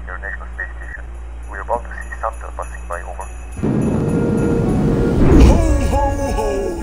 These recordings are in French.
International Space Station. We're about to see Santa passing by, over. Ho, ho, ho!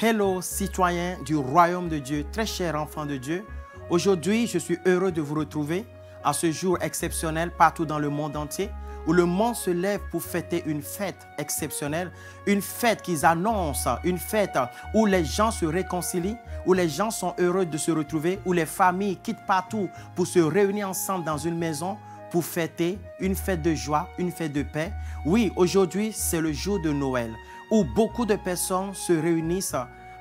Hello, citoyens du royaume de Dieu, très chers enfants de Dieu. Aujourd'hui, je suis heureux de vous retrouver à ce jour exceptionnel partout dans le monde entier, où le monde se lève pour fêter une fête exceptionnelle, une fête qu'ils annoncent, une fête où les gens se réconcilient, où les gens sont heureux de se retrouver, où les familles quittent partout pour se réunir ensemble dans une maison, pour fêter une fête de joie, une fête de paix. Oui, aujourd'hui, c'est le jour de Noël, où beaucoup de personnes se réunissent,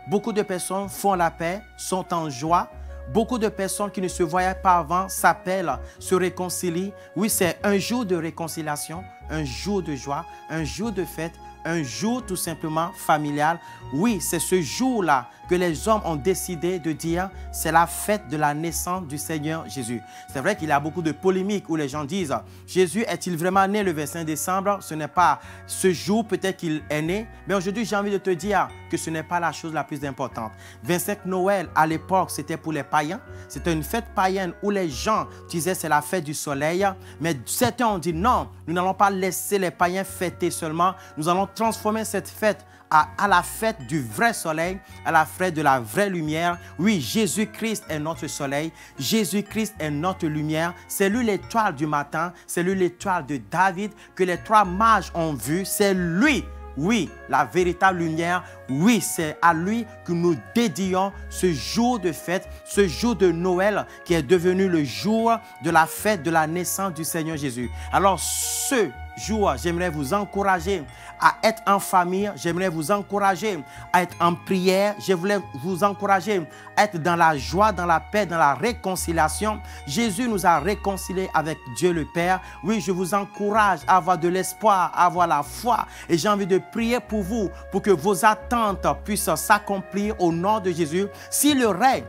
beaucoup de personnes font la paix, sont en joie. Beaucoup de personnes qui ne se voyaient pas avant s'appellent, se réconcilient. Oui, c'est un jour de réconciliation, un jour de joie, un jour de fête, un jour tout simplement familial. Oui, c'est ce jour-là que les hommes ont décidé de dire c'est la fête de la naissance du Seigneur Jésus. C'est vrai qu'il y a beaucoup de polémiques où les gens disent Jésus est-il vraiment né le 25 décembre? Ce n'est pas ce jour, peut-être qu'il est né. Mais aujourd'hui, j'ai envie de te dire que ce n'est pas la chose la plus importante. 25 Noël, à l'époque, c'était pour les païens. C'était une fête païenne où les gens disaient c'est la fête du soleil. Mais certains ont dit non, nous n'allons pas laisser les païens fêter seulement. Nous allons transformer cette fête à la fête du vrai soleil, à la fête de la vraie lumière. Oui, Jésus-Christ est notre soleil. Jésus-Christ est notre lumière. C'est lui l'étoile du matin. C'est lui l'étoile de David que les trois mages ont vu. C'est lui, oui, la véritable lumière. Oui, c'est à lui que nous dédions ce jour de fête, ce jour de Noël qui est devenu le jour de la fête de la naissance du Seigneur Jésus. Alors, ce jour, j'aimerais vous encourager à être en famille, j'aimerais vous encourager à être en prière, je voulais vous encourager à être dans la joie, dans la paix, dans la réconciliation. Jésus nous a réconciliés avec Dieu le Père. Oui, je vous encourage à avoir de l'espoir, à avoir la foi. Et j'ai envie de prier pour vous, pour que vos attentes puissent s'accomplir au nom de Jésus. S'il y aurait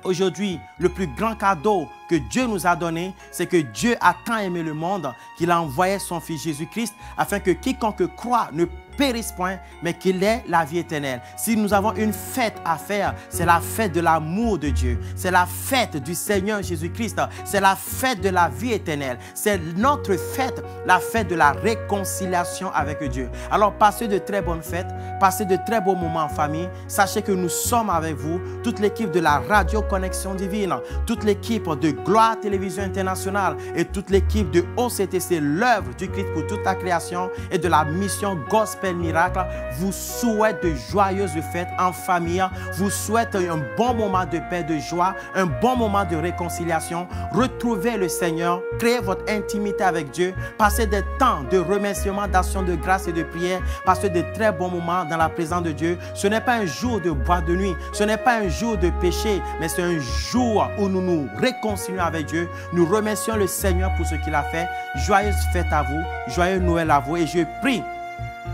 aujourd'hui, le plus grand cadeau que Dieu nous a donné, c'est que Dieu a tant aimé le monde qu'il a envoyé son Fils Jésus-Christ afin que quiconque croit ne périsse point, mais qu'il ait la vie éternelle. Si nous avons une fête à faire, c'est la fête de l'amour de Dieu. C'est la fête du Seigneur Jésus-Christ. C'est la fête de la vie éternelle. C'est notre fête, la fête de la réconciliation avec Dieu. Alors, passez de très bonnes fêtes, passez de très beaux moments en famille. Sachez que nous sommes avec vous, toute l'équipe de la Radio Connexion Divine, toute l'équipe de Gloire Télévision Internationale et toute l'équipe de OCTC, l'œuvre du Christ pour toute la création et de la mission Gospel Miracle, vous souhaite de joyeuses fêtes en famille, vous souhaite un bon moment de paix, de joie, un bon moment de réconciliation. Retrouvez le Seigneur, créez votre intimité avec Dieu, passez des temps de remerciement, d'action de grâce et de prière, passez de très bons moments dans la présence de Dieu. Ce n'est pas un jour de boîte de nuit, ce n'est pas un jour de péché, mais c'est un jour où nous nous réconcilions avec Dieu. Nous remercions le Seigneur pour ce qu'il a fait. Joyeuse fête à vous, joyeux Noël à vous, et je prie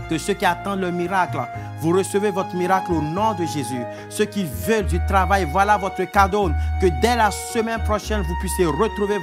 que ceux qui attendent le miracle, vous recevez votre miracle au nom de Jésus. Ceux qui veulent du travail, voilà votre cadeau. Que dès la semaine prochaine, vous puissiez retrouver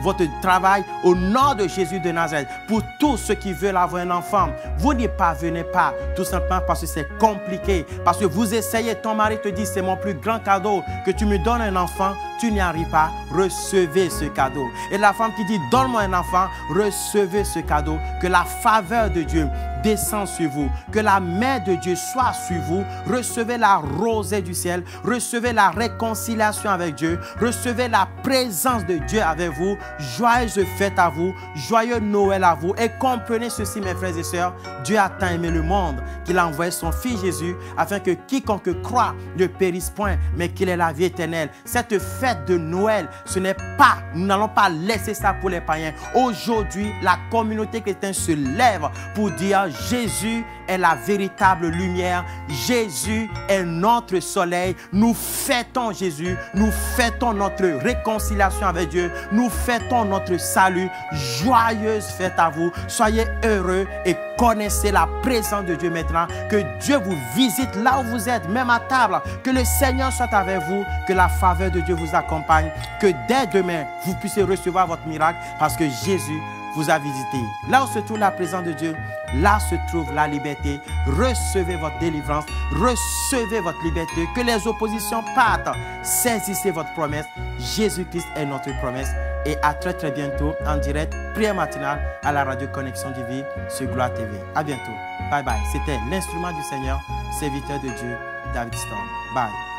votre travail au nom de Jésus de Nazareth. Pour tous ceux qui veulent avoir un enfant, vous n'y parvenez pas, tout simplement parce que c'est compliqué. Parce que vous essayez, ton mari te dit, c'est mon plus grand cadeau, que tu me donnes un enfant, tu n'y arrives pas, recevez ce cadeau. Et la femme qui dit, donne-moi un enfant, recevez ce cadeau. Que la faveur de Dieu descend sur vous, que la main de Dieu soit sur vous, recevez la rosée du ciel, recevez la réconciliation avec Dieu, recevez la présence de Dieu avec vous, joyeuse fête à vous, joyeux Noël à vous, et comprenez ceci mes frères et sœurs, Dieu a tant aimé le monde qu'il a envoyé son Fils Jésus afin que quiconque croit ne périsse point, mais qu'il ait la vie éternelle. Cette fête de Noël, ce n'est pas, nous n'allons pas laisser ça pour les païens. Aujourd'hui, la communauté chrétienne se lève pour dire Jésus est la véritable lumière. Jésus est notre soleil. Nous fêtons Jésus. Nous fêtons notre réconciliation avec Dieu. Nous fêtons notre salut. Joyeuse fête à vous. Soyez heureux et connaissez la présence de Dieu maintenant. Que Dieu vous visite là où vous êtes, même à table. Que le Seigneur soit avec vous. Que la faveur de Dieu vous accompagne. Que dès demain, vous puissiez recevoir votre miracle parce que Jésus vous a visité. Là où se trouve la présence de Dieu, là se trouve la liberté. Recevez votre délivrance, recevez votre liberté. Que les oppositions partent. Saisissez votre promesse. Jésus-Christ est notre promesse. Et à très très bientôt en direct, prière matinale à la radio Connexion de Vie sur Gloire TV. À bientôt. Bye bye. C'était l'instrument du Seigneur, serviteur de Dieu, David Storm. Bye.